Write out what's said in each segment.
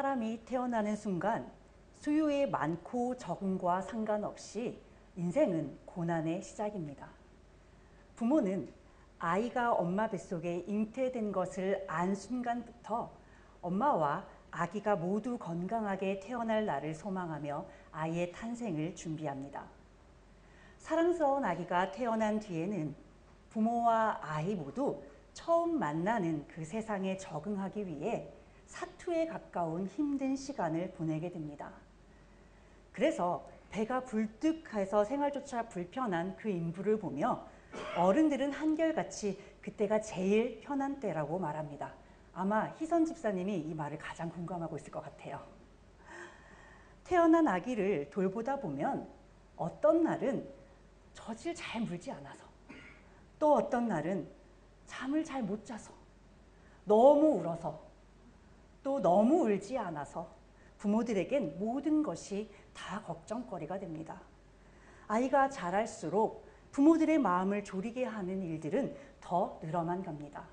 사람이 태어나는 순간 수요의 많고 적음과 상관없이 인생은 고난의 시작입니다. 부모는 아이가 엄마 뱃속에 잉태된 것을 안 순간부터 엄마와 아기가 모두 건강하게 태어날 날을 소망하며 아이의 탄생을 준비합니다. 사랑스러운 아기가 태어난 뒤에는 부모와 아이 모두 처음 만나는 그 세상에 적응하기 위해 사투에 가까운 힘든 시간을 보내게 됩니다. 그래서 배가 불뚝해서 생활조차 불편한 그 인부를 보며 어른들은 한결같이 그때가 제일 편한 때라고 말합니다. 아마 희선 집사님이 이 말을 가장 공감하고 있을 것 같아요. 태어난 아기를 돌보다 보면 어떤 날은 젖을 잘 물지 않아서, 또 어떤 날은 잠을 잘 못 자서, 너무 울어서, 또 너무 울지 않아서 부모들에겐 모든 것이 다 걱정거리가 됩니다. 아이가 자랄수록 부모들의 마음을 졸이게 하는 일들은 더 늘어만 갑니다.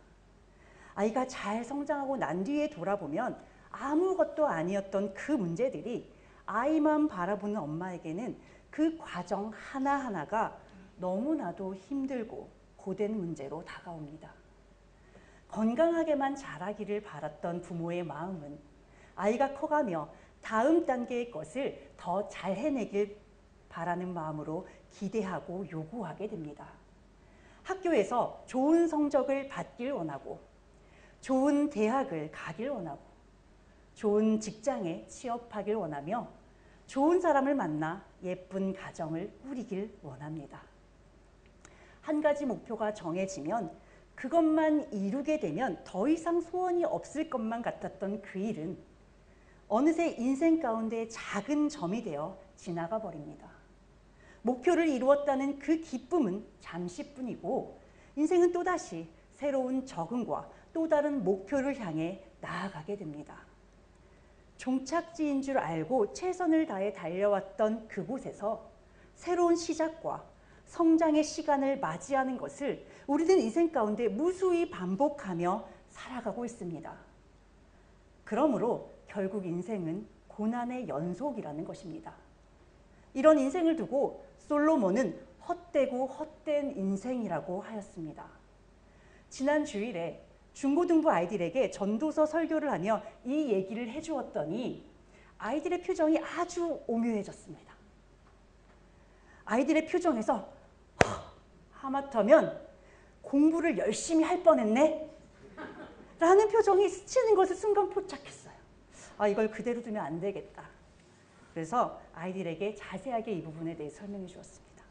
아이가 잘 성장하고 난 뒤에 돌아보면 아무것도 아니었던 그 문제들이 아이만 바라보는 엄마에게는 그 과정 하나하나가 너무나도 힘들고 고된 문제로 다가옵니다. 건강하게만 자라기를 바랐던 부모의 마음은 아이가 커가며 다음 단계의 것을 더 잘 해내길 바라는 마음으로 기대하고 요구하게 됩니다. 학교에서 좋은 성적을 받길 원하고, 좋은 대학을 가길 원하고, 좋은 직장에 취업하길 원하며 좋은 사람을 만나 예쁜 가정을 꾸리길 원합니다. 한 가지 목표가 정해지면 그것만 이루게 되면 더 이상 소원이 없을 것만 같았던 그 일은 어느새 인생 가운데 작은 점이 되어 지나가 버립니다. 목표를 이루었다는 그 기쁨은 잠시뿐이고 인생은 또다시 새로운 적응과 또 다른 목표를 향해 나아가게 됩니다. 종착지인 줄 알고 최선을 다해 달려왔던 그곳에서 새로운 시작과 성장의 시간을 맞이하는 것을 우리는 인생 가운데 무수히 반복하며 살아가고 있습니다. 그러므로 결국 인생은 고난의 연속이라는 것입니다. 이런 인생을 두고 솔로몬은 헛되고 헛된 인생이라고 하였습니다. 지난 주일에 중고등부 아이들에게 전도서 설교를 하며 이 얘기를 해주었더니 아이들의 표정이 아주 오묘해졌습니다. 아이들의 표정에서 하마터면 공부를 열심히 할 뻔했네 라는 표정이 스치는 것을 순간 포착했어요. 이걸 그대로 두면 안 되겠다. 그래서 아이들에게 자세하게 이 부분에 대해 설명해 주었습니다.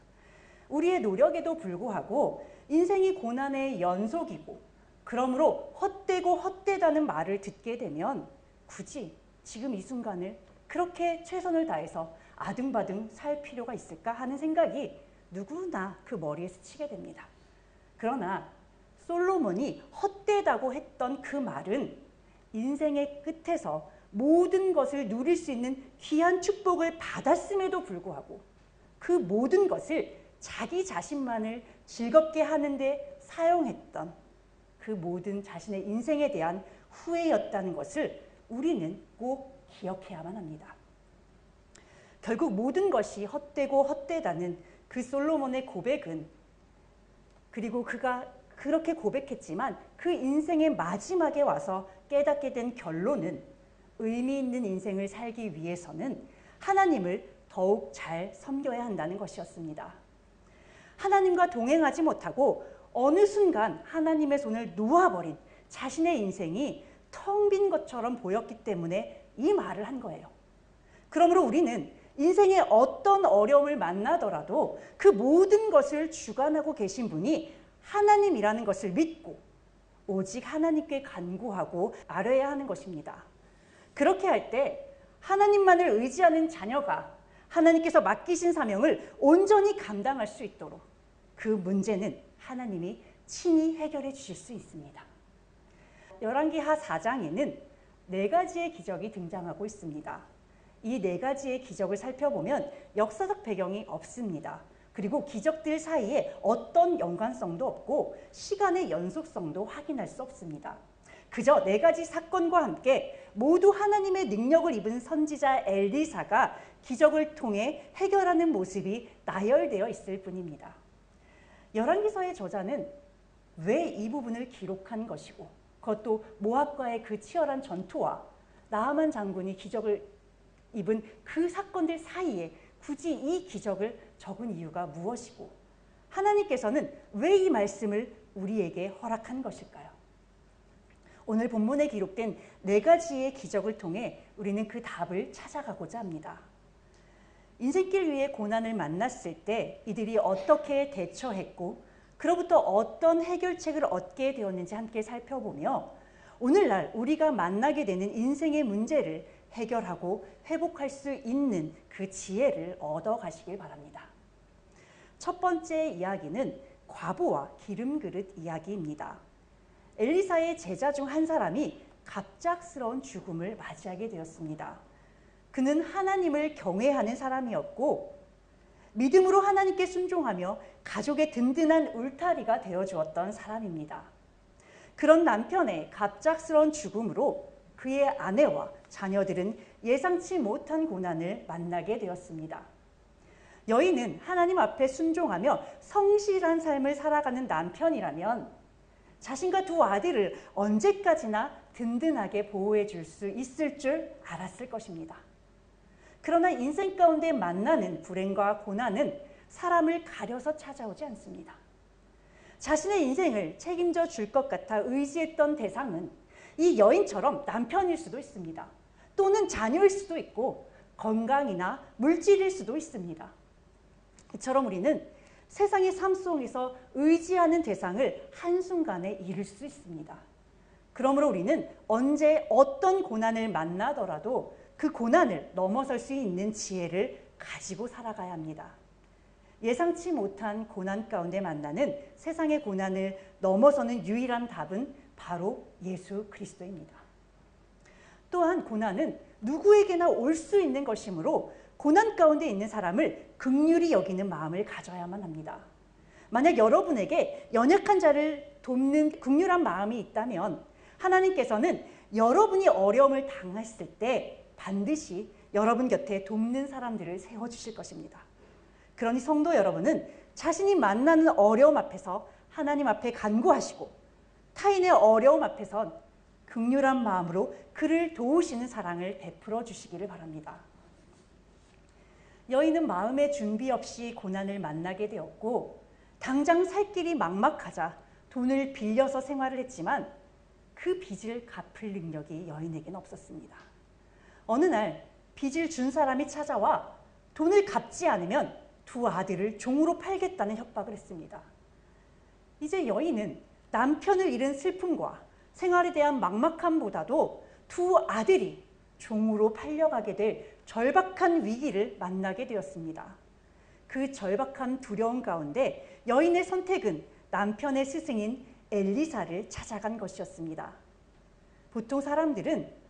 우리의 노력에도 불구하고 인생이 고난의 연속이고 그러므로 헛되고 헛되다는 말을 듣게 되면 굳이 지금 이 순간을 그렇게 최선을 다해서 아등바등 살 필요가 있을까 하는 생각이 누구나 그 머리에 스치게 됩니다. 그러나 솔로몬이 헛되다고 했던 그 말은 인생의 끝에서 모든 것을 누릴 수 있는 귀한 축복을 받았음에도 불구하고 그 모든 것을 자기 자신만을 즐겁게 하는데 사용했던 그 모든 자신의 인생에 대한 후회였다는 것을 우리는 꼭 기억해야만 합니다. 결국 모든 것이 헛되고 헛되다는 그 솔로몬의 고백은, 그리고 그가 그렇게 고백했지만 그 인생의 마지막에 와서 깨닫게 된 결론은 의미 있는 인생을 살기 위해서는 하나님을 더욱 잘 섬겨야 한다는 것이었습니다. 하나님과 동행하지 못하고 어느 순간 하나님의 손을 놓아버린 자신의 인생이 텅 빈 것처럼 보였기 때문에 이 말을 한 거예요. 그러므로 우리는 인생에 어떤 어려움을 만나더라도 그 모든 것을 주관하고 계신 분이 하나님이라는 것을 믿고 오직 하나님께 간구하고 아뢰야 하는 것입니다. 그렇게 할 때 하나님만을 의지하는 자녀가 하나님께서 맡기신 사명을 온전히 감당할 수 있도록 그 문제는 하나님이 친히 해결해 주실 수 있습니다. 열왕기하 4장에는 4가지의 기적이 등장하고 있습니다. 이 4가지의 기적을 살펴보면 역사적 배경이 없습니다. 그리고 기적들 사이에 어떤 연관성도 없고 시간의 연속성도 확인할 수 없습니다. 그저 4가지 사건과 함께 모두 하나님의 능력을 입은 선지자 엘리사가 기적을 통해 해결하는 모습이 나열되어 있을 뿐입니다. 열왕기서의 저자는 왜 이 부분을 기록한 것이고, 그것도 모압과의 그 치열한 전투와 나아만 장군이 기적을 입은 그 사건들 사이에 굳이 이 기적을 적은 이유가 무엇이고, 하나님께서는 왜 이 말씀을 우리에게 허락한 것일까요? 오늘 본문에 기록된 4가지의 기적을 통해 우리는 그 답을 찾아가고자 합니다. 인생길 위에 고난을 만났을 때 이들이 어떻게 대처했고, 그로부터 어떤 해결책을 얻게 되었는지 함께 살펴보며, 오늘날 우리가 만나게 되는 인생의 문제를 해결하고 회복할 수 있는 그 지혜를 얻어가시길 바랍니다. 첫 번째 이야기는 과부와 기름그릇 이야기입니다. 엘리사의 제자 중 한 사람이 갑작스러운 죽음을 맞이하게 되었습니다. 그는 하나님을 경외하는 사람이었고, 믿음으로 하나님께 순종하며 가족의 든든한 울타리가 되어주었던 사람입니다. 그런 남편의 갑작스러운 죽음으로 그의 아내와 자녀들은 예상치 못한 고난을 만나게 되었습니다. 여인은 하나님 앞에 순종하며 성실한 삶을 살아가는 남편이라면 자신과 2 아들을 언제까지나 든든하게 보호해 줄 수 있을 줄 알았을 것입니다. 그러나 인생 가운데 만나는 불행과 고난은 사람을 가려서 찾아오지 않습니다. 자신의 인생을 책임져 줄 것 같아 의지했던 대상은 이 여인처럼 남편일 수도 있습니다. 또는 자녀일 수도 있고 건강이나 물질일 수도 있습니다. 이처럼 우리는 세상의 삶 속에서 의지하는 대상을 한순간에 잃을 수 있습니다. 그러므로 우리는 언제 어떤 고난을 만나더라도 그 고난을 넘어설 수 있는 지혜를 가지고 살아가야 합니다. 예상치 못한 고난 가운데 만나는 세상의 고난을 넘어서는 유일한 답은 바로 예수 그리스도입니다. 또한 고난은 누구에게나 올 수 있는 것이므로 고난 가운데 있는 사람을 긍휼히 여기는 마음을 가져야만 합니다. 만약 여러분에게 연약한 자를 돕는 긍휼한 마음이 있다면 하나님께서는 여러분이 어려움을 당했을 때 반드시 여러분 곁에 돕는 사람들을 세워주실 것입니다. 그러니 성도 여러분은 자신이 만나는 어려움 앞에서 하나님 앞에 간구하시고 타인의 어려움 앞에선 긍휼한 마음으로 그를 도우시는 사랑을 베풀어 주시기를 바랍니다. 여인은 마음의 준비 없이 고난을 만나게 되었고 당장 살 길이 막막하자 돈을 빌려서 생활을 했지만 그 빚을 갚을 능력이 여인에게는 없었습니다. 어느 날 빚을 준 사람이 찾아와 돈을 갚지 않으면 2 아들을 종으로 팔겠다는 협박을 했습니다. 이제 여인은 남편을 잃은 슬픔과 생활에 대한 막막함보다도 2 아들이 종으로 팔려가게 될 절박한 위기를 만나게 되었습니다. 그 절박한 두려움 가운데 여인의 선택은 남편의 스승인 엘리사를 찾아간 것이었습니다. 보통 사람들은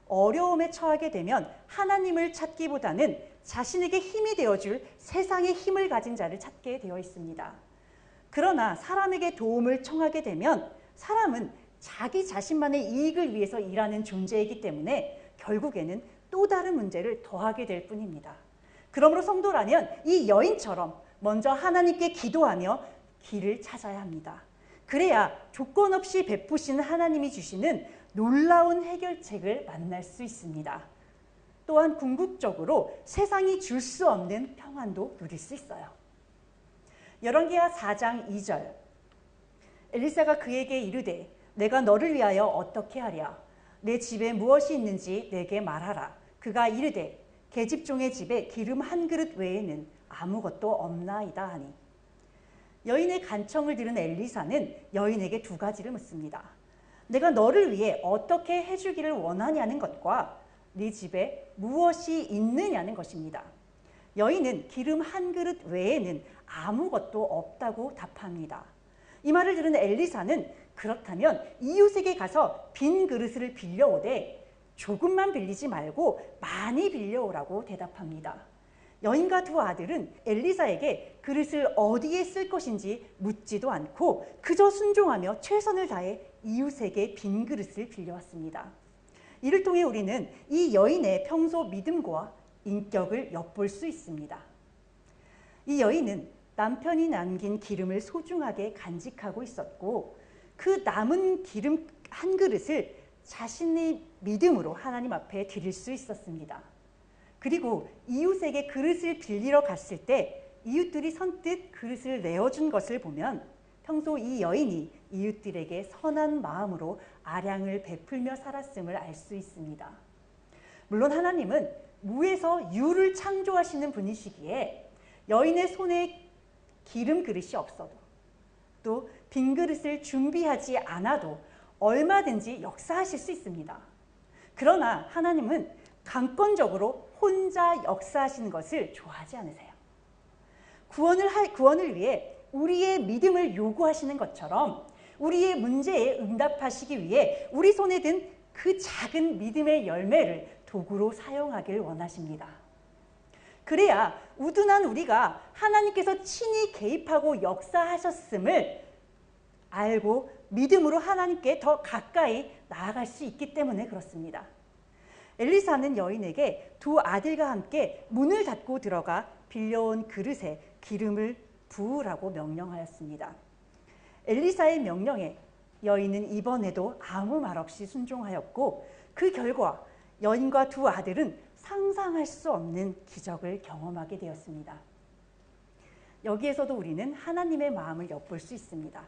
어려움에 처하게 되면 하나님을 찾기보다는 자신에게 힘이 되어줄 세상의 힘을 가진 자를 찾게 되어 있습니다. 그러나 사람에게 도움을 청하게 되면 사람은 자기 자신만의 이익을 위해서 일하는 존재이기 때문에 결국에는 또 다른 문제를 더하게 될 뿐입니다. 그러므로 성도라면 이 여인처럼 먼저 하나님께 기도하며 길을 찾아야 합니다. 그래야 조건 없이 베푸시는 하나님이 주시는 놀라운 해결책을 만날 수 있습니다. 또한 궁극적으로 세상이 줄 수 없는 평안도 누릴 수 있어요. 열왕기하 4장 2절 엘리사가 그에게 이르되 내가 너를 위하여 어떻게 하랴 내 집에 무엇이 있는지 내게 말하라. 그가 이르되 계집종의 집에 기름 한 그릇 외에는 아무것도 없나이다 하니 여인의 간청을 들은 엘리사는 여인에게 2가지를 묻습니다. 내가 너를 위해 어떻게 해주기를 원하냐는 것과 네 집에 무엇이 있느냐는 것입니다. 여인은 기름 한 그릇 외에는 아무것도 없다고 답합니다. 이 말을 들은 엘리사는 그렇다면 이웃에게 가서 빈 그릇을 빌려오되 조금만 빌리지 말고 많이 빌려오라고 대답합니다. 여인과 2 아들은 엘리사에게 그릇을 어디에 쓸 것인지 묻지도 않고 그저 순종하며 최선을 다해 이웃에게 빈 그릇을 빌려왔습니다. 이를 통해 우리는 이 여인의 평소 믿음과 인격을 엿볼 수 있습니다. 이 여인은 남편이 남긴 기름을 소중하게 간직하고 있었고 그 남은 기름 한 그릇을 자신의 믿음으로 하나님 앞에 드릴 수 있었습니다. 그리고 이웃에게 그릇을 빌리러 갔을 때 이웃들이 선뜻 그릇을 내어준 것을 보면 평소 이 여인이 이웃들에게 선한 마음으로 아량을 베풀며 살았음을 알 수 있습니다. 물론 하나님은 무에서 유를 창조하시는 분이시기에 여인의 손에 기름 그릇이 없어도 또 빈 그릇을 준비하지 않아도 얼마든지 역사하실 수 있습니다. 그러나 하나님은 강권적으로 혼자 역사하시는 것을 좋아하지 않으세요. 구원을 위해 우리의 믿음을 요구하시는 것처럼 우리의 문제에 응답하시기 위해 우리 손에 든 그 작은 믿음의 열매를 도구로 사용하길 원하십니다. 그래야 우둔한 우리가 하나님께서 친히 개입하고 역사하셨음을 알고 믿음으로 하나님께 더 가까이 나아갈 수 있기 때문에 그렇습니다. 엘리사는 여인에게 두 아들과 함께 문을 닫고 들어가 빌려온 그릇에 기름을 부으라고 명령하였습니다. 엘리사의 명령에 여인은 이번에도 아무 말 없이 순종하였고 그 결과 여인과 두 아들은 상상할 수 없는 기적을 경험하게 되었습니다. 여기에서도 우리는 하나님의 마음을 엿볼 수 있습니다.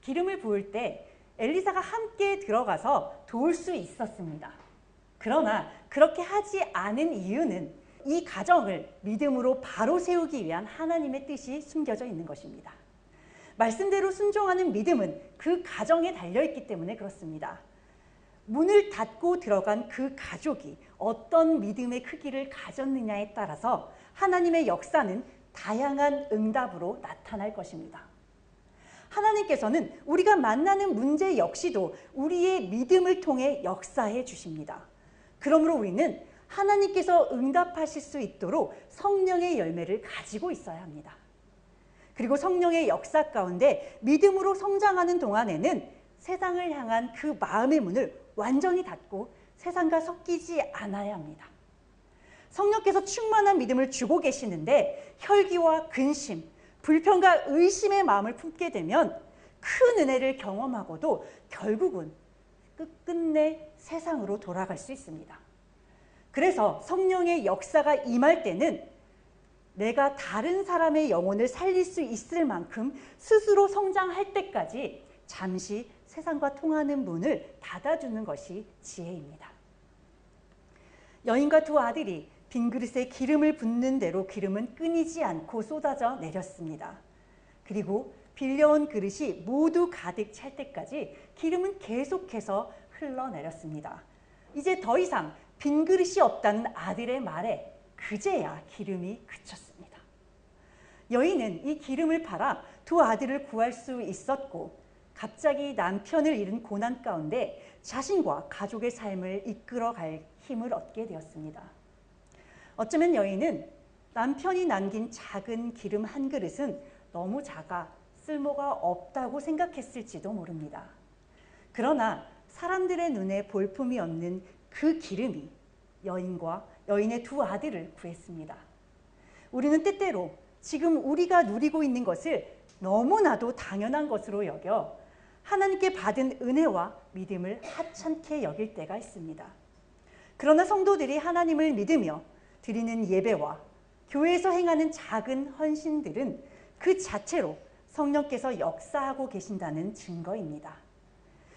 기름을 부을 때 엘리사가 함께 들어가서 도울 수 있었습니다. 그러나 그렇게 하지 않은 이유는 이 가정을 믿음으로 바로 세우기 위한 하나님의 뜻이 숨겨져 있는 것입니다. 말씀대로 순종하는 믿음은 그 가정에 달려있기 때문에 그렇습니다. 문을 닫고 들어간 그 가족이 어떤 믿음의 크기를 가졌느냐에 따라서 하나님의 역사는 다양한 응답으로 나타날 것입니다. 하나님께서는 우리가 만나는 문제 역시도 우리의 믿음을 통해 역사해 주십니다. 그러므로 우리는 하나님께서 응답하실 수 있도록 성령의 열매를 가지고 있어야 합니다. 그리고 성령의 역사 가운데 믿음으로 성장하는 동안에는 세상을 향한 그 마음의 문을 완전히 닫고 세상과 섞이지 않아야 합니다. 성령께서 충만한 믿음을 주고 계시는데 혈기와 근심, 불평과 의심의 마음을 품게 되면 큰 은혜를 경험하고도 결국은 끝끝내 세상으로 돌아갈 수 있습니다. 그래서 성령의 역사가 임할 때는 내가 다른 사람의 영혼을 살릴 수 있을 만큼 스스로 성장할 때까지 잠시 세상과 통하는 문을 닫아주는 것이 지혜입니다. 여인과 두 아들이 빈 그릇에 기름을 붓는 대로 기름은 끊이지 않고 쏟아져 내렸습니다. 그리고 빌려온 그릇이 모두 가득 찰 때까지 기름은 계속해서 흘러내렸습니다. 이제 더 이상 빈 그릇이 없다는 아들의 말에 그제야 기름이 그쳤습니다. 여인은 이 기름을 팔아 두 아들을 구할 수 있었고 갑자기 남편을 잃은 고난 가운데 자신과 가족의 삶을 이끌어갈 힘을 얻게 되었습니다. 어쩌면 여인은 남편이 남긴 작은 기름 한 그릇은 너무 작아 쓸모가 없다고 생각했을지도 모릅니다. 그러나 사람들의 눈에 볼품이 없는 그 기름이 여인과 여인의 두 아들을 구했습니다. 우리는 때때로 지금 우리가 누리고 있는 것을 너무나도 당연한 것으로 여겨 하나님께 받은 은혜와 믿음을 하찮게 여길 때가 있습니다. 그러나 성도들이 하나님을 믿으며 드리는 예배와 교회에서 행하는 작은 헌신들은 그 자체로 성령께서 역사하고 계신다는 증거입니다.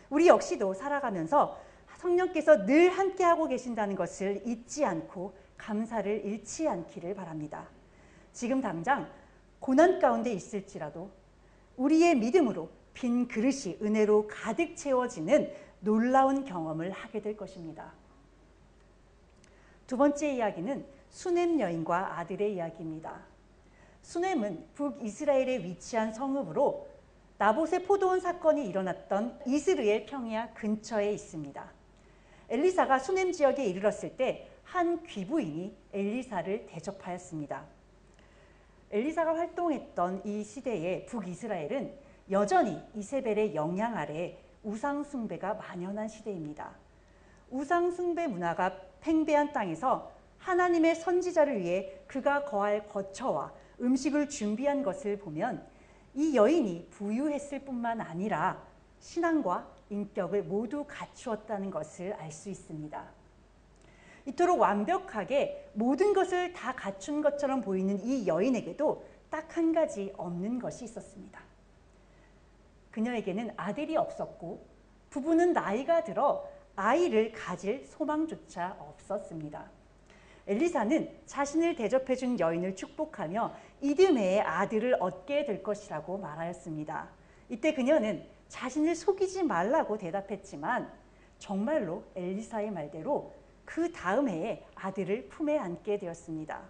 우리 역시도 살아가면서 성령께서 늘 함께하고 계신다는 것을 잊지 않고 감사를 잃지 않기를 바랍니다. 지금 당장 고난 가운데 있을지라도 우리의 믿음으로 빈 그릇이 은혜로 가득 채워지는 놀라운 경험을 하게 될 것입니다. 두 번째 이야기는 수넴 여인과 아들의 이야기입니다. 수넴은 북이스라엘에 위치한 성읍으로 나봇의 포도원 사건이 일어났던 이스라엘 평야 근처에 있습니다. 엘리사가 수넴 지역에 이르렀을 때 한 귀부인이 엘리사를 대접하였습니다. 엘리사가 활동했던 이 시대의 북이스라엘은 여전히 이세벨의 영향 아래 우상 숭배가 만연한 시대입니다. 우상 숭배 문화가 팽배한 땅에서 하나님의 선지자를 위해 그가 거할 거처와 음식을 준비한 것을 보면 이 여인이 부유했을 뿐만 아니라 신앙과 인격을 모두 갖추었다는 것을 알 수 있습니다. 이토록 완벽하게 모든 것을 다 갖춘 것처럼 보이는 이 여인에게도 딱 한 가지 없는 것이 있었습니다. 그녀에게는 아들이 없었고 부부는 나이가 들어 아이를 가질 소망조차 없었습니다. 엘리사는 자신을 대접해준 여인을 축복하며 이듬해에 아들을 얻게 될 것이라고 말하였습니다. 이때 그녀는 자신을 속이지 말라고 대답했지만 정말로 엘리사의 말대로 그 다음 해에 아들을 품에 안게 되었습니다.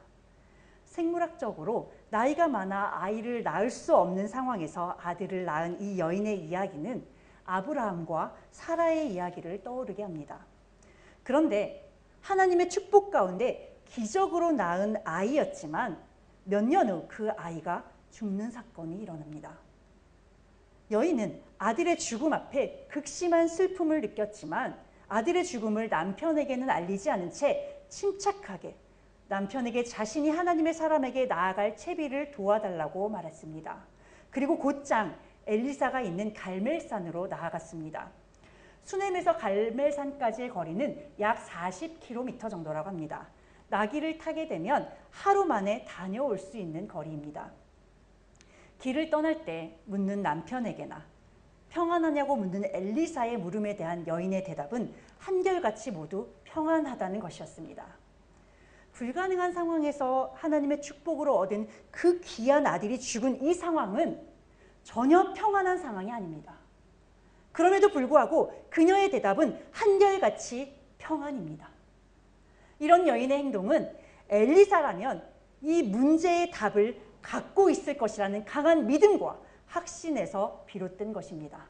생물학적으로 나이가 많아 아이를 낳을 수 없는 상황에서 아들을 낳은 이 여인의 이야기는 아브라함과 사라의 이야기를 떠오르게 합니다. 그런데 하나님의 축복 가운데 기적으로 낳은 아이였지만 몇 년 후 그 아이가 죽는 사건이 일어납니다. 여인은 아들의 죽음 앞에 극심한 슬픔을 느꼈지만 아들의 죽음을 남편에게는 알리지 않은 채 침착하게 남편에게 자신이 하나님의 사람에게 나아갈 채비를 도와달라고 말했습니다. 그리고 곧장 엘리사가 있는 갈멜산으로 나아갔습니다. 수넴에서 갈멜산까지의 거리는 약 40km 정도라고 합니다. 나귀를 타게 되면 하루 만에 다녀올 수 있는 거리입니다. 길을 떠날 때 묻는 남편에게나 평안하냐고 묻는 엘리사의 물음에 대한 여인의 대답은 한결같이 모두 평안하다는 것이었습니다. 불가능한 상황에서 하나님의 축복으로 얻은 그 귀한 아들이 죽은 이 상황은 전혀 평안한 상황이 아닙니다. 그럼에도 불구하고 그녀의 대답은 한결같이 평안입니다. 이런 여인의 행동은 엘리사라면 이 문제의 답을 갖고 있을 것이라는 강한 믿음과 확신에서 비롯된 것입니다.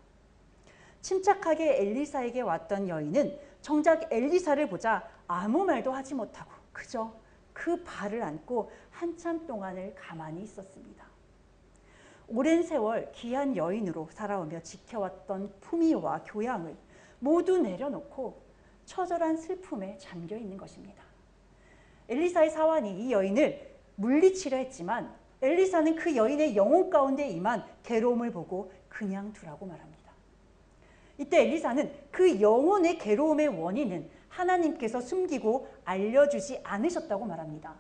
침착하게 엘리사에게 왔던 여인은 정작 엘리사를 보자 아무 말도 하지 못하고 그저 그 발을 안고 한참 동안을 가만히 있었습니다. 오랜 세월 귀한 여인으로 살아오며 지켜왔던 품위와 교양을 모두 내려놓고 처절한 슬픔에 잠겨 있는 것입니다. 엘리사의 사환이 이 여인을 물리치려 했지만 엘리사는 그 여인의 영혼 가운데 임한 괴로움을 보고 그냥 두라고 말합니다. 이때 엘리사는 그 영혼의 괴로움의 원인은 하나님께서 숨기고 알려주지 않으셨다고 말합니다.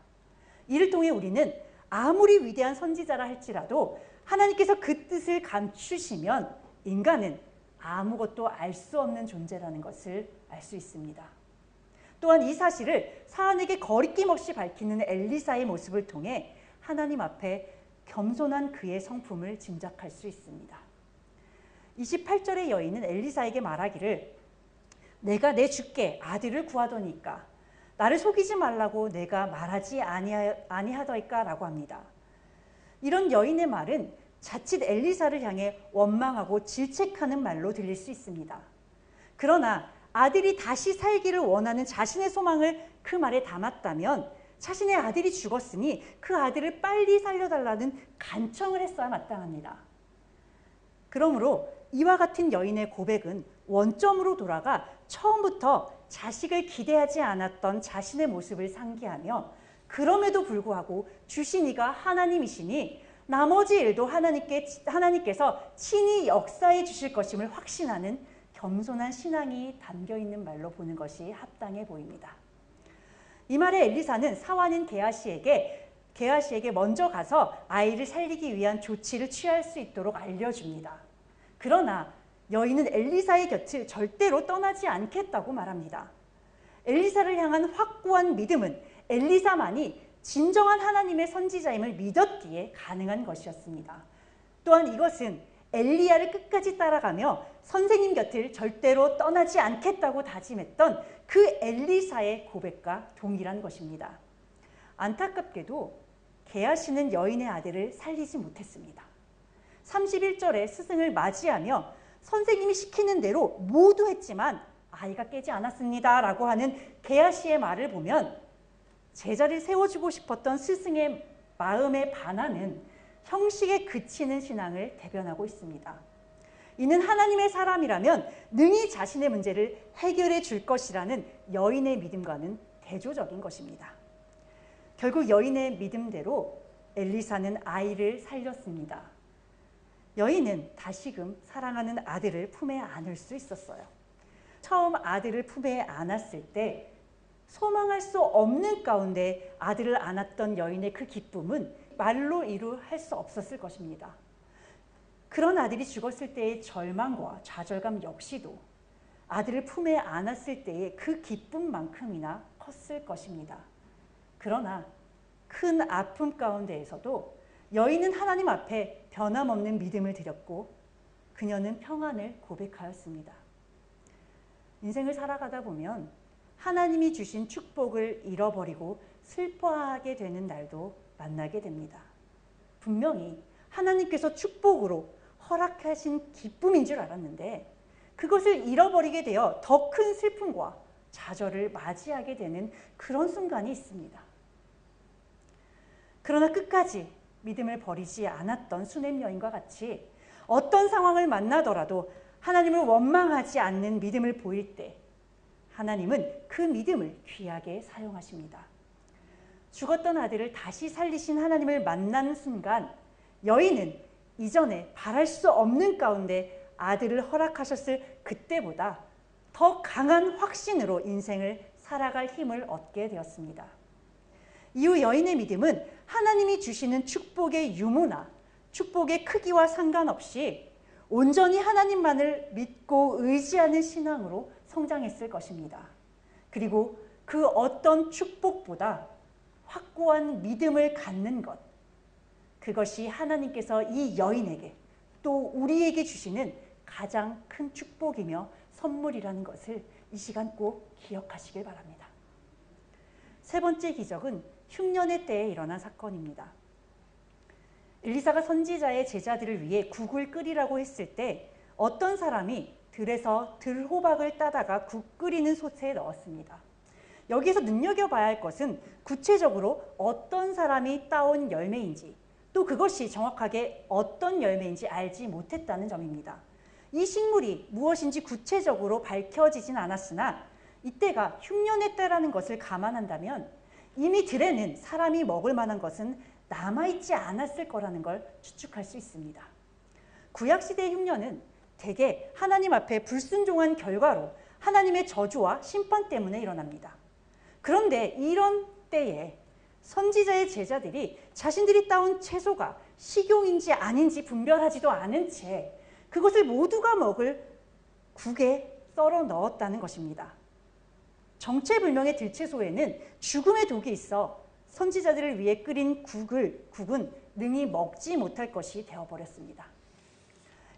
이를 통해 우리는 아무리 위대한 선지자라 할지라도 하나님께서 그 뜻을 감추시면 인간은 아무것도 알 수 없는 존재라는 것을 알 수 있습니다. 또한 이 사실을 사안에게 거리낌 없이 밝히는 엘리사의 모습을 통해 하나님 앞에 겸손한 그의 성품을 짐작할 수 있습니다. 28절의 여인은 엘리사에게 말하기를 내가 내 주께 아들을 구하더니까 나를 속이지 말라고 내가 말하지 아니하더이까 라고 합니다. 이런 여인의 말은 자칫 엘리사를 향해 원망하고 질책하는 말로 들릴 수 있습니다. 그러나 아들이 다시 살기를 원하는 자신의 소망을 그 말에 담았다면 자신의 아들이 죽었으니 그 아들을 빨리 살려달라는 간청을 했어야 마땅합니다. 그러므로 이와 같은 여인의 고백은 원점으로 돌아가 처음부터 자식을 기대하지 않았던 자신의 모습을 상기하며 그럼에도 불구하고 주신 이가 하나님이시니 나머지 일도 하나님께서 친히 역사해 주실 것임을 확신하는 겸손한 신앙이 담겨있는 말로 보는 것이 합당해 보입니다. 이 말에 엘리사는 사환인 게하시에게 먼저 가서 아이를 살리기 위한 조치를 취할 수 있도록 알려줍니다. 그러나 여인은 엘리사의 곁을 절대로 떠나지 않겠다고 말합니다. 엘리사를 향한 확고한 믿음은 엘리사만이 진정한 하나님의 선지자임을 믿었기에 가능한 것이었습니다. 또한 이것은 엘리야를 끝까지 따라가며 선생님 곁을 절대로 떠나지 않겠다고 다짐했던 그 엘리사의 고백과 동일한 것입니다. 안타깝게도 게하시는 여인의 아들을 살리지 못했습니다. 31절에 스승을 맞이하며 선생님이 시키는 대로 모두 했지만 아이가 깨지 않았습니다 라고 하는 게하시의 말을 보면 제자를 세워주고 싶었던 스승의 마음의 반환은 형식에 그치는 신앙을 대변하고 있습니다. 이는 하나님의 사람이라면 능히 자신의 문제를 해결해 줄 것이라는 여인의 믿음과는 대조적인 것입니다. 결국 여인의 믿음대로 엘리사는 아이를 살렸습니다. 여인은 다시금 사랑하는 아들을 품에 안을 수 있었어요. 처음 아들을 품에 안았을 때 소망할 수 없는 가운데 아들을 안았던 여인의 그 기쁨은 말로 이루할 수 없었을 것입니다. 그런 아들이 죽었을 때의 절망과 좌절감 역시도 아들을 품에 안았을 때의 그 기쁨만큼이나 컸을 것입니다. 그러나 큰 아픔 가운데에서도 여인은 하나님 앞에 변함없는 믿음을 드렸고 그녀는 평안을 고백하였습니다. 인생을 살아가다 보면 하나님이 주신 축복을 잃어버리고 슬퍼하게 되는 날도 만나게 됩니다. 분명히 하나님께서 축복으로 허락하신 기쁨인 줄 알았는데 그것을 잃어버리게 되어 더 큰 슬픔과 좌절을 맞이하게 되는 그런 순간이 있습니다. 그러나 끝까지 믿음을 버리지 않았던 수넴 여인과 같이 어떤 상황을 만나더라도 하나님을 원망하지 않는 믿음을 보일 때 하나님은 그 믿음을 귀하게 사용하십니다. 죽었던 아들을 다시 살리신 하나님을 만나는 순간 여인은 이전에 바랄 수 없는 가운데 아들을 허락하셨을 그때보다 더 강한 확신으로 인생을 살아갈 힘을 얻게 되었습니다. 이후 여인의 믿음은 하나님이 주시는 축복의 유무나 축복의 크기와 상관없이 온전히 하나님만을 믿고 의지하는 신앙으로 성장했을 것입니다. 그리고 그 어떤 축복보다 확고한 믿음을 갖는 것, 그것이 하나님께서 이 여인에게 또 우리에게 주시는 가장 큰 축복이며 선물이라는 것을 이 시간 꼭 기억하시길 바랍니다. 세 번째 기적은 흉년의 때에 일어난 사건입니다. 엘리사가 선지자의 제자들을 위해 국을 끓이라고 했을 때 어떤 사람이 들에서 들호박을 따다가 국 끓이는 솥에 넣었습니다. 여기서 눈여겨봐야 할 것은 구체적으로 어떤 사람이 따온 열매인지 또 그것이 정확하게 어떤 열매인지 알지 못했다는 점입니다. 이 식물이 무엇인지 구체적으로 밝혀지진 않았으나 이때가 흉년의 때라는 것을 감안한다면 이미 들에는 사람이 먹을 만한 것은 남아있지 않았을 거라는 걸 추측할 수 있습니다. 구약시대의 흉년은 대개 하나님 앞에 불순종한 결과로 하나님의 저주와 심판 때문에 일어납니다. 그런데 이런 때에 선지자의 제자들이 자신들이 따온 채소가 식용인지 아닌지 분별하지도 않은 채 그것을 모두가 먹을 국에 썰어 넣었다는 것입니다. 정체불명의 들채소에는 죽음의 독이 있어 선지자들을 위해 끓인 국은 능히 먹지 못할 것이 되어버렸습니다.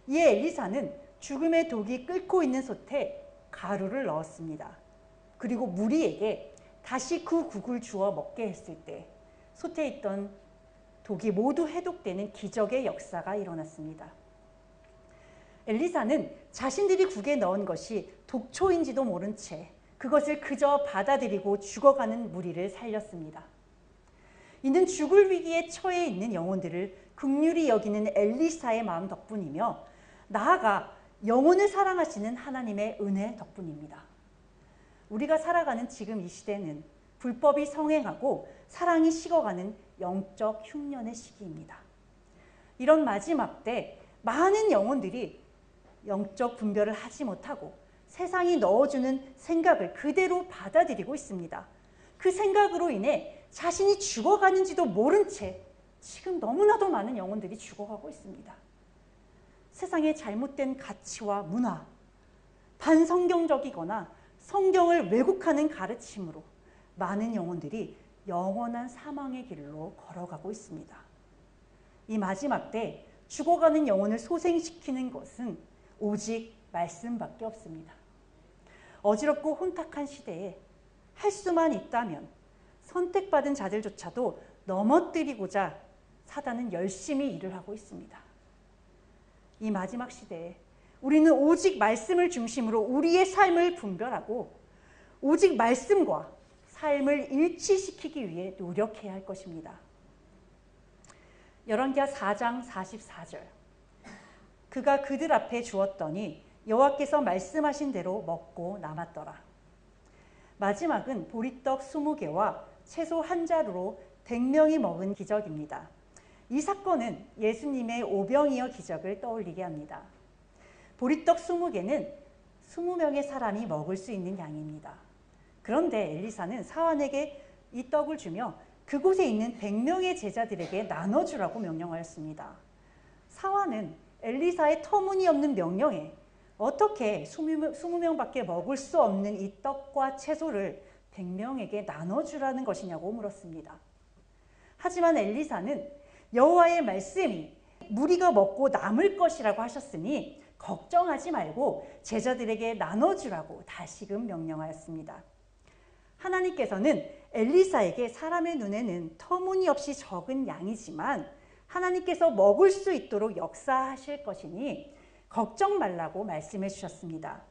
이에 엘리사는 죽음의 독이 끓고 있는 솥에 가루를 넣었습니다. 그리고 무리에게 다시 그 국을 주어 먹게 했을 때 솥에 있던 독이 모두 해독되는 기적의 역사가 일어났습니다. 엘리사는 자신들이 국에 넣은 것이 독초인지도 모른 채 그것을 그저 받아들이고 죽어가는 무리를 살렸습니다. 이는 죽을 위기에 처해 있는 영혼들을 긍휼히 여기는 엘리사의 마음 덕분이며 나아가 영혼을 사랑하시는 하나님의 은혜 덕분입니다. 우리가 살아가는 지금 이 시대는 불법이 성행하고 사랑이 식어가는 영적 흉년의 시기입니다. 이런 마지막 때 많은 영혼들이 영적 분별을 하지 못하고 세상이 넣어주는 생각을 그대로 받아들이고 있습니다. 그 생각으로 인해 자신이 죽어가는지도 모른 채 지금 너무나도 많은 영혼들이 죽어가고 있습니다. 세상의 잘못된 가치와 문화, 반성경적이거나 성경을 왜곡하는 가르침으로 많은 영혼들이 영원한 사망의 길로 걸어가고 있습니다. 이 마지막 때 죽어가는 영혼을 소생시키는 것은 오직 말씀밖에 없습니다. 어지럽고 혼탁한 시대에 할 수만 있다면 선택받은 자들조차도 넘어뜨리고자 사단은 열심히 일을 하고 있습니다. 이 마지막 시대에 우리는 오직 말씀을 중심으로 우리의 삶을 분별하고 오직 말씀과 삶을 일치시키기 위해 노력해야 할 것입니다. 열왕기하 4장 44절 그가 그들 앞에 주었더니 여호와께서 말씀하신 대로 먹고 남았더라. 마지막은 보리떡 20개와 채소 한 자루로 100명이 먹은 기적입니다. 이 사건은 예수님의 오병이어 기적을 떠올리게 합니다. 보리떡 20개는 20명의 사람이 먹을 수 있는 양입니다. 그런데 엘리사는 사환에게 이 떡을 주며 그곳에 있는 100명의 제자들에게 나눠주라고 명령하였습니다. 사환은 엘리사의 터무니없는 명령에 어떻게 20명밖에 먹을 수 없는 이 떡과 채소를 100명에게 나눠주라는 것이냐고 물었습니다. 하지만 엘리사는 여호와의 말씀이 무리가 먹고 남을 것이라고 하셨으니 걱정하지 말고 제자들에게 나눠주라고 다시금 명령하였습니다. 하나님께서는 엘리사에게 사람의 눈에는 터무니없이 적은 양이지만 하나님께서 먹을 수 있도록 역사하실 것이니 걱정 말라고 말씀해 주셨습니다.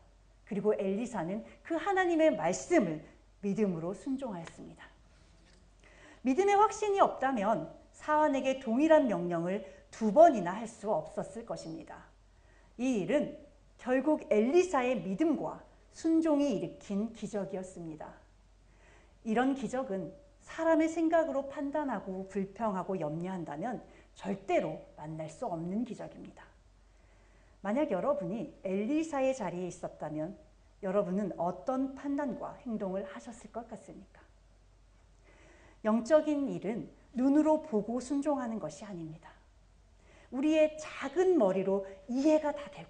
그리고 엘리사는 그 하나님의 말씀을 믿음으로 순종하였습니다. 믿음의 확신이 없다면 사환에게 동일한 명령을 2번이나 할 수 없었을 것입니다. 이 일은 결국 엘리사의 믿음과 순종이 일으킨 기적이었습니다. 이런 기적은 사람의 생각으로 판단하고 불평하고 염려한다면 절대로 만날 수 없는 기적입니다. 만약 여러분이 엘리사의 자리에 있었다면 여러분은 어떤 판단과 행동을 하셨을 것 같습니까? 영적인 일은 눈으로 보고 순종하는 것이 아닙니다. 우리의 작은 머리로 이해가 다 되고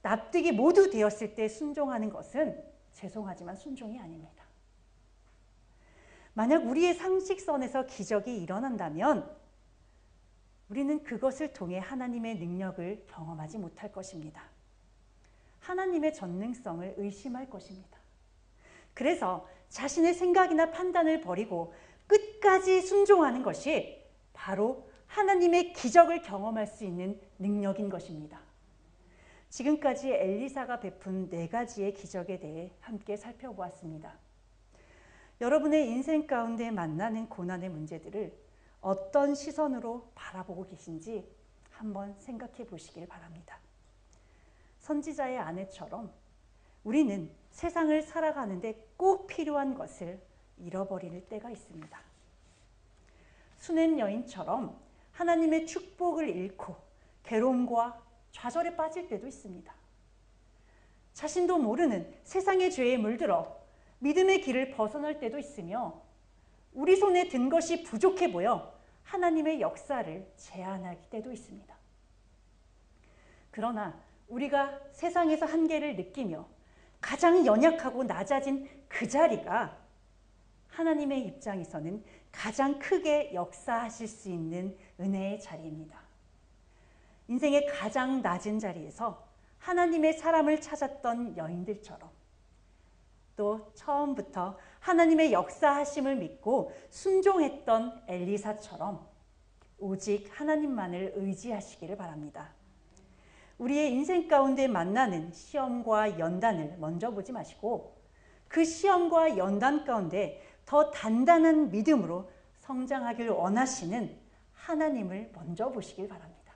납득이 모두 되었을 때 순종하는 것은 죄송하지만 순종이 아닙니다. 만약 우리의 상식선에서 기적이 일어난다면 우리는 그것을 통해 하나님의 능력을 경험하지 못할 것입니다. 하나님의 전능성을 의심할 것입니다. 그래서 자신의 생각이나 판단을 버리고 끝까지 순종하는 것이 바로 하나님의 기적을 경험할 수 있는 능력인 것입니다. 지금까지 엘리사가 베푼 4가지의 기적에 대해 함께 살펴보았습니다. 여러분의 인생 가운데 만나는 고난의 문제들을 어떤 시선으로 바라보고 계신지 한번 생각해 보시길 바랍니다. 선지자의 아내처럼 우리는 세상을 살아가는데 꼭 필요한 것을 잃어버릴 때가 있습니다. 수넴 여인처럼 하나님의 축복을 잃고 괴로움과 좌절에 빠질 때도 있습니다. 자신도 모르는 세상의 죄에 물들어 믿음의 길을 벗어날 때도 있으며 우리 손에 든 것이 부족해 보여 하나님의 역사를 제한할 때도 있습니다. 그러나 우리가 세상에서 한계를 느끼며 가장 연약하고 낮아진 그 자리가 하나님의 입장에서는 가장 크게 역사하실 수 있는 은혜의 자리입니다. 인생의 가장 낮은 자리에서 하나님의 사람을 찾았던 여인들처럼 또 처음부터 하나님의 역사하심을 믿고 순종했던 엘리사처럼 오직 하나님만을 의지하시기를 바랍니다. 우리의 인생 가운데 만나는 시험과 연단을 먼저 보지 마시고 그 시험과 연단 가운데 더 단단한 믿음으로 성장하길 원하시는 하나님을 먼저 보시길 바랍니다.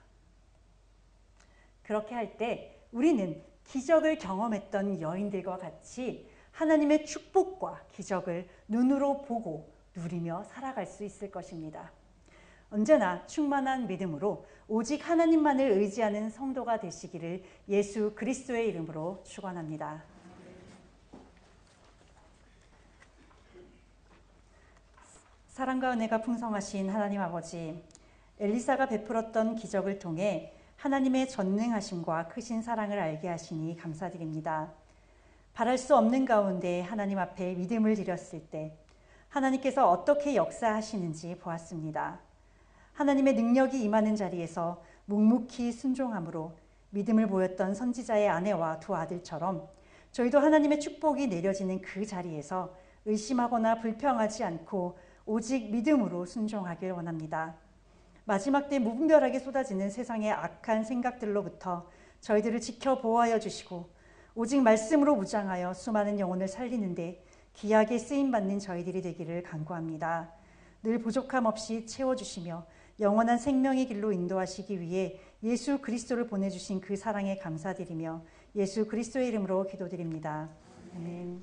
그렇게 할 때 우리는 기적을 경험했던 여인들과 같이 하나님의 축복과 기적을 눈으로 보고 누리며 살아갈 수 있을 것입니다. 언제나 충만한 믿음으로 오직 하나님만을 의지하는 성도가 되시기를 예수 그리스도의 이름으로 축원합니다. 사랑과 은혜가 풍성하신 하나님 아버지, 엘리사가 베풀었던 기적을 통해 하나님의 전능하심과 크신 사랑을 알게 하시니 감사드립니다. 바랄 수 없는 가운데 하나님 앞에 믿음을 드렸을 때 하나님께서 어떻게 역사하시는지 보았습니다. 하나님의 능력이 임하는 자리에서 묵묵히 순종함으로 믿음을 보였던 선지자의 아내와 2 아들처럼 저희도 하나님의 축복이 내려지는 그 자리에서 의심하거나 불평하지 않고 오직 믿음으로 순종하길 원합니다. 마지막 때 무분별하게 쏟아지는 세상의 악한 생각들로부터 저희들을 지켜 보호하여 주시고 오직 말씀으로 무장하여 수많은 영혼을 살리는데 귀하게 쓰임받는 저희들이 되기를 간구합니다. 늘 부족함 없이 채워주시며 영원한 생명의 길로 인도하시기 위해 예수 그리스도를 보내주신 그 사랑에 감사드리며 예수 그리스도의 이름으로 기도드립니다. 아멘.